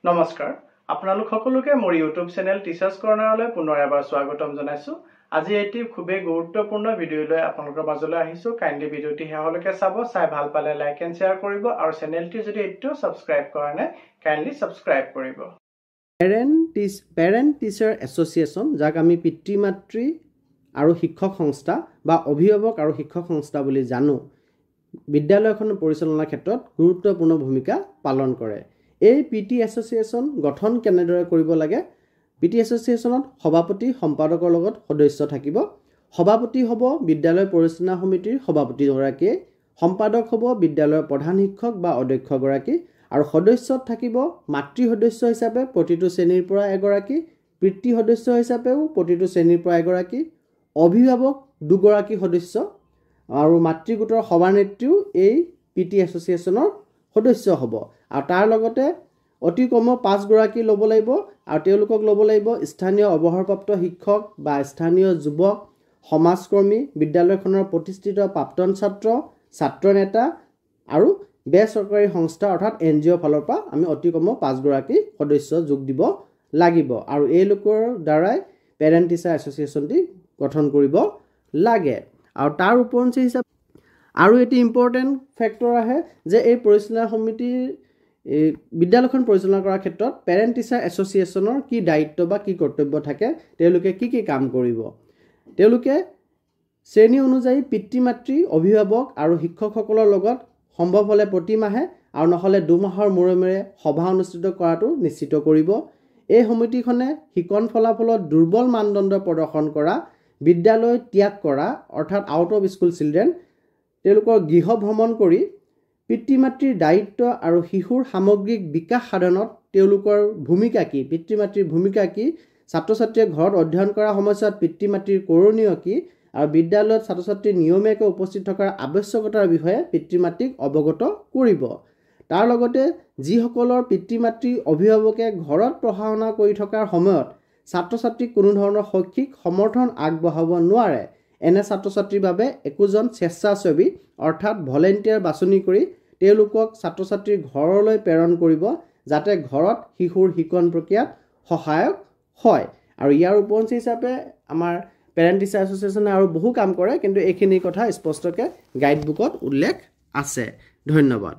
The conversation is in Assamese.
নমস্কাৰ আপোনালোক সকলোকে মোৰ ইউটিউব চেনেল টিচাৰ্ছ কৰ্নাৰলৈ পুনৰ এবাৰ স্বাগতম জনাইছো। আজি এটি খুবেই গুৰুত্বপূৰ্ণ ভিডিঅ লৈ আপোনালোকৰ মাজলৈ আহিছো। কাইণ্ডলি ভিডিঅটি শেষলৈকে চাব, চাই ভাল পালে লাইক এণ্ড শ্বেয়াৰ কৰিব আৰু চেনেলটি যদি এতিয়াও সাবস্ক্ৰাইব কৰা নাই কাইণ্ডলি সাবস্ক্ৰাইব কৰিব। পেৰেণ্ট টিচাৰ এছ'চিয়েশ্যন, যাক আমি পিতৃ মাতৃ আৰু শিক্ষক সংস্থা বা অভিভাৱক আৰু শিক্ষক সংস্থা বুলি জানো, বিদ্যালয়খন পৰিচালনাৰ ক্ষেত্ৰত গুৰুত্বপূৰ্ণ ভূমিকা পালন কৰে। এই পিটি এছ'চিয়েশ্যন গঠন কেনেদৰে কৰিব লাগে? পিটি এছ'চিয়েশ্যনত সভাপতি সম্পাদকৰ লগত সদস্য থাকিব। সভাপতি হ'ব বিদ্যালয় পৰিচালনা সমিতিৰ সভাপতিগৰাকীয়ে, সম্পাদক হ'ব বিদ্যালয়ৰ প্ৰধান শিক্ষক বা অধ্যক্ষগৰাকী, আৰু সদস্যত থাকিব মাতৃ সদস্য হিচাপে প্ৰতিটো শ্ৰেণীৰ পৰা এগৰাকী, পিতৃ সদস্য হিচাপেও প্ৰতিটো শ্ৰেণীৰ পৰা এগৰাকী, অভিভাৱক দুগৰাকী সদস্য, আৰু মাতৃ গোটৰ সভানেত্ৰীও এই পিটি এছ'চিয়েশ্যনৰ সদস্য হ'ব। আৰু তাৰ লগতে অতি কমেও 5 গৰাকী ল'ব লাগিব, আৰু তেওঁলোকক ল'ব লাগিব স্থানীয় অৱসৰপ্ৰাপ্ত শিক্ষক বা স্থানীয় যুৱক, সমাজকৰ্মী, বিদ্যালয়খনৰ প্ৰতিষ্ঠিত প্ৰাক্তন ছাত্ৰ, ছাত্ৰ নেতা আৰু বেচৰকাৰী সংস্থা অৰ্থাৎ NGO ফালৰ পৰা আমি অতি কমেও 5 গৰাকী সদস্য যোগ দিব লাগিব। আৰু এই লোকৰ দ্বাৰাই পেৰেণ্ট টিচাৰ এছ'চিয়েশ্যনটি গঠন কৰিব লাগে। আৰু তাৰ উপৰঞ্চি হিচাপে আৰু এটি ইম্পৰ্টেণ্ট ফেক্টৰ আহে যে এই পৰিচালনা সমিতিৰ বিদ্যালয়খন পৰিচালনা কৰাৰ ক্ষেত্ৰত পেৰেণ্ট টিচাৰ এছ'চিয়েশ্যনৰ কি দায়িত্ব বা কি কৰ্তব্য থাকে, তেওঁলোকে কি কাম কৰিব। তেওঁলোকে শ্ৰেণী অনুযায়ী পিতৃ মাতৃ, অভিভাৱক আৰু শিক্ষকসকলৰ লগত সম্ভৱ হ'লে প্ৰতি মাহে আৰু নহ'লে 2 মাহৰ মূৰে মূৰে সভা অনুষ্ঠিত কৰাটো নিশ্চিত কৰিব। এই সমিতিখনে শিকন ফলাফলত দুৰ্বল মানদণ্ড প্ৰদৰ্শন কৰা, বিদ্যালয় ত্যাগ কৰা অৰ্থাৎ আউট অফ স্কুল চিলড্ৰেন, তেওঁলোকৰ গৃহ ভ্ৰমণ কৰি পিতৃ মাতৃৰ দায়িত্ব আৰু শিশুৰ সামগ্ৰিক বিকাশ সাধনত তেওঁলোকৰ ভূমিকা কি, পিতৃ মাতৃৰ ভূমিকা কি, ছাত্ৰ ছাত্ৰীয়ে ঘৰত অধ্যয়ন কৰাৰ সময়ছোৱাত পিতৃ মাতৃৰ কৰণীয় কি, আৰু বিদ্যালয়ত ছাত্ৰ ছাত্ৰীৰ নিয়মীয়াকৈ উপস্থিত থকাৰ আৱশ্যকতাৰ বিষয়ে পিতৃ মাতৃক অৱগত কৰিব। তাৰ লগতে যিসকলৰ পিতৃ মাতৃ অভিভাৱকে ঘৰত পঢ়া শুনা কৰি থকাৰ সময়ত ছাত্ৰ ছাত্ৰীক কোনো ধৰণৰ শৈক্ষিক সমৰ্থন আগবঢ়াব নোৱাৰে, এনে ছাত্ৰ ছাত্ৰীৰ বাবে একোজন স্বেচ্ছাসেৱী অৰ্থাৎ ভলেণ্টিয়াৰ বাছনি কৰি তেওঁলোকক ছাত্ৰ ছাত্ৰীৰ ঘৰলৈ প্ৰেৰণ কৰিব, যাতে ঘৰত শিশুৰ শিকন প্ৰক্ৰিয়াত সহায়ক হয়। আৰু ইয়াৰ উপৰঞ্চি হিচাপে আমাৰ পেৰেণ্ট টিচাৰ এছ'চিয়েশ্যনে আৰু বহু কাম কৰে, কিন্তু এইখিনি কথা স্পষ্টকৈ গাইড বুকত উল্লেখ আছে। ধন্যবাদ।